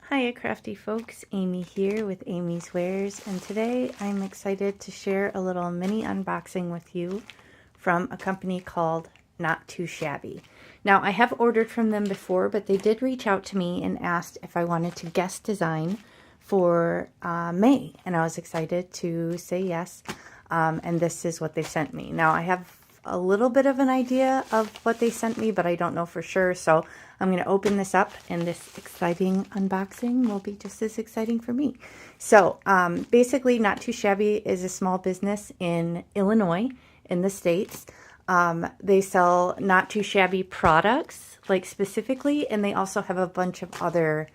Hiya crafty folks, Amy here with Amy's Wares, and today I'm excited to share a little mini unboxing with you from a company called Not Too Shabby. Now I have ordered from them before, but they did reach out to me and asked if I wanted to guest design for May, and I was excited to say yes, and this is what they sent me. Now I have a little bit of an idea of what they sent me, but I don't know for sure, so I'm going to open this up, and this exciting unboxing will be just as exciting for me. So basically, Not Too Shabby is a small business in Illinois, in the States. They sell Not Too Shabby products, like specifically, and they also have a bunch of other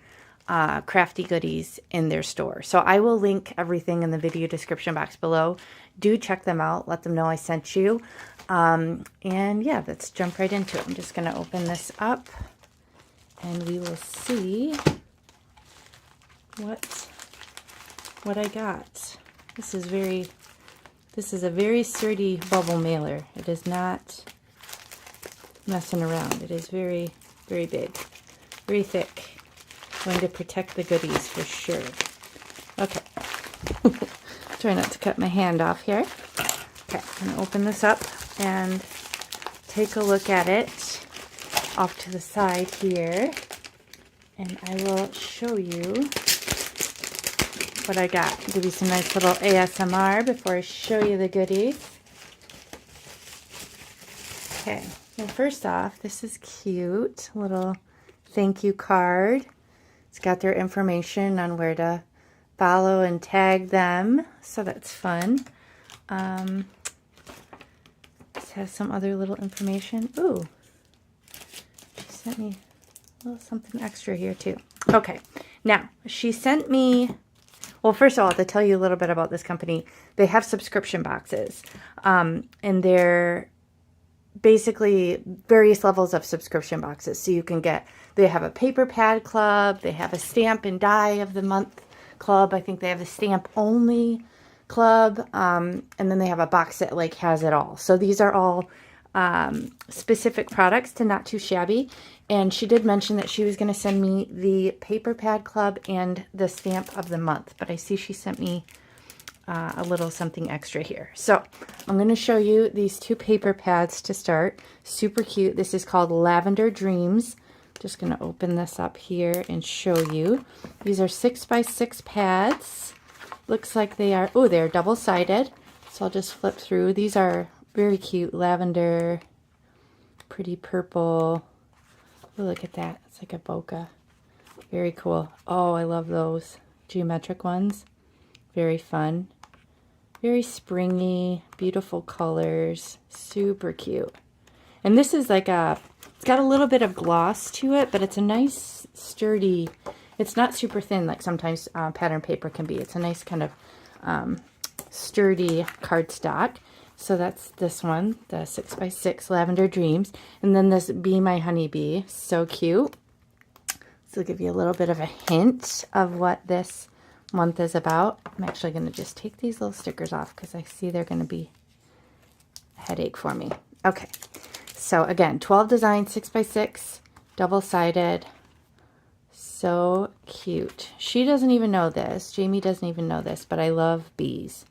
crafty goodies in their store. So I will link everything in the video description box below. Do check them out. Let them know I sent you. And yeah, let's jump right into it. I'm just going to open this up and we will see what I got. This is a very sturdy bubble mailer. It is not messing around. It is very, very big, very thick. Going to protect the goodies for sure. Okay. Try not to cut my hand off here. Okay, I'm going to open this up and take a look at it off to the side here. And I will show you what I got. Give you some nice little ASMR before I show you the goodies. Okay, well first off, this is cute. Little thank you card. It's got their information on where to follow and tag them, so that's fun. This has some other little information. Ooh, she sent me a little something extra here too. Okay, now she sent me, well first of all, to tell you a little bit about this company, they have subscription boxes, and they're basically various levels of subscription boxes. So you can get, they have a paper pad club, they have a stamp and die of the month club, I think they have a stamp only club, and then they have a box that like has it all. So these are all specific products to Not Too Shabby, and she did mention that she was going to send me the paper pad club and the stamp of the month, but I see she sent me a little something extra here. So I'm going to show you these two paper pads to start. Super cute. This is called Lavender Dreams. Just going to open this up here and show you. These are 6x6 pads. Looks like they are, oh, they're double-sided. So I'll just flip through. These are very cute. Lavender, pretty purple. Oh, look at that. It's like a bokeh. Very cool. Oh, I love those geometric ones. Very fun. Very springy, beautiful colors, super cute. And this is like a, it's got a little bit of gloss to it, but it's a nice sturdy, it's not super thin like sometimes pattern paper can be. It's a nice kind of sturdy cardstock. So that's this one, the 6x6 Lavender Dreams. And then this Be My Honeybee, so cute. So I'll give you a little bit of a hint of what this month is about. I'm actually going to just take these little stickers off because I see they're going to be a headache for me. Okay, so again, 12 designs, 6x6, double-sided. So cute. She doesn't even know this. Jamie doesn't even know this, but I love bees.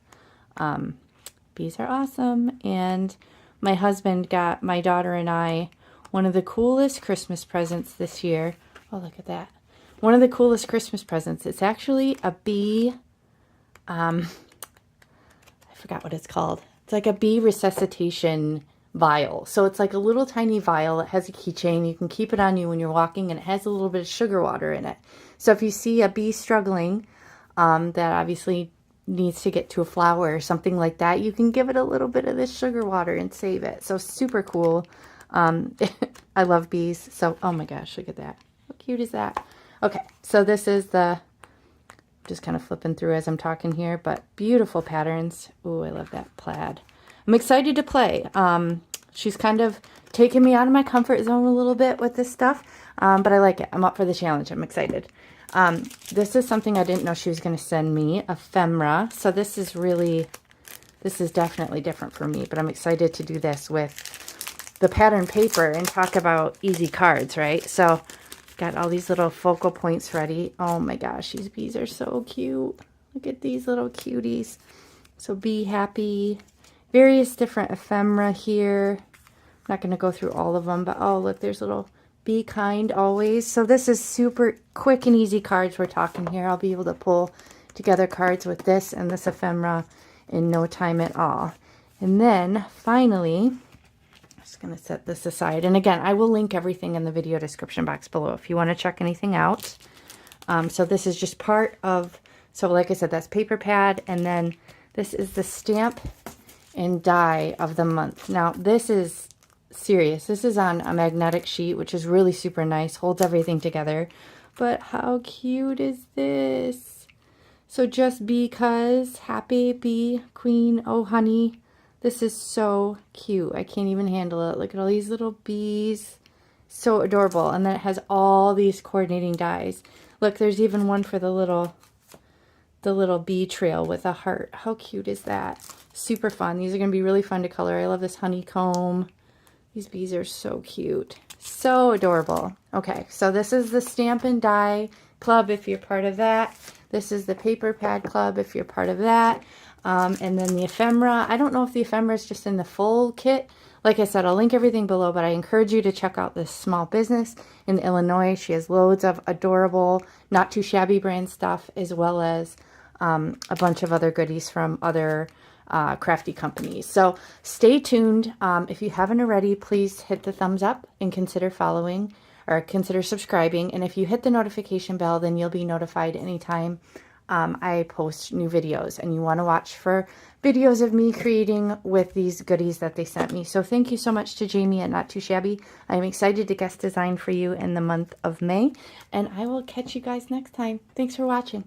Bees are awesome, and my husband got my daughter and I one of the coolest Christmas presents this year. Oh, look at that. One of the coolest Christmas presents. It's actually a bee, I forgot what it's called. It's like a bee resuscitation vial. So it's like a little tiny vial. It has a keychain. You can keep it on you when you're walking, and it has a little bit of sugar water in it. So if you see a bee struggling, that obviously needs to get to a flower or something like that, you can give it a little bit of this sugar water and save it. So super cool. I love bees. So, oh my gosh, look at that. How cute is that? Okay, so this is the, just kind of flipping through as I'm talking here, but beautiful patterns. Ooh, I love that plaid. I'm excited to play. She's kind of taken me out of my comfort zone a little bit with this stuff, but I like it. I'm up for the challenge. I'm excited. This is something I didn't know she was going to send me, Ephemera. So this is definitely different for me, but I'm excited to do this with the pattern paper and talk about easy cards, right? So got all these little focal points ready. Oh my gosh, these bees are so cute. Look at these little cuties. So Be Happy. Various different ephemera here. I'm not going to go through all of them, but oh, look, there's little Be Kind Always. So this is super quick and easy cards we're talking here. I'll be able to pull together cards with this and this ephemera in no time at all. And then finally, I'm just going to set this aside. And again, I will link everything in the video description box below if you want to check anything out. So this is just part of, so like I said, that's paper pad. And then this is the stamp and die of the month. Now this is serious. This is on a magnetic sheet, which is really super nice. Holds everything together. But how cute is this? So just because, happy bee, queen, oh honey. This is so cute. I can't even handle it. Look at all these little bees. So adorable. And then it has all these coordinating dies. Look, there's even one for the little bee trail with a heart. How cute is that? Super fun. These are going to be really fun to color. I love this honeycomb. These bees are so cute. So adorable. Okay, so this is the Stamp and Die Club if you're part of that. This is the Paper Pad Club if you're part of that. And then the ephemera. I don't know if the ephemera is just in the full kit. Like I said, I'll link everything below, but I encourage you to check out this small business in Illinois. She has loads of adorable, not too shabby brand stuff, as well as a bunch of other goodies from other crafty companies. So stay tuned. If you haven't already, please hit the thumbs up and consider following or consider subscribing. And if you hit the notification bell, then you'll be notified anytime I post new videos, and you want to watch for videos of me creating with these goodies that they sent me. So thank you so much to Jamie at Not Too Shabby. I'm excited to guest design for you in the month of May, and I will catch you guys next time. Thanks for watching.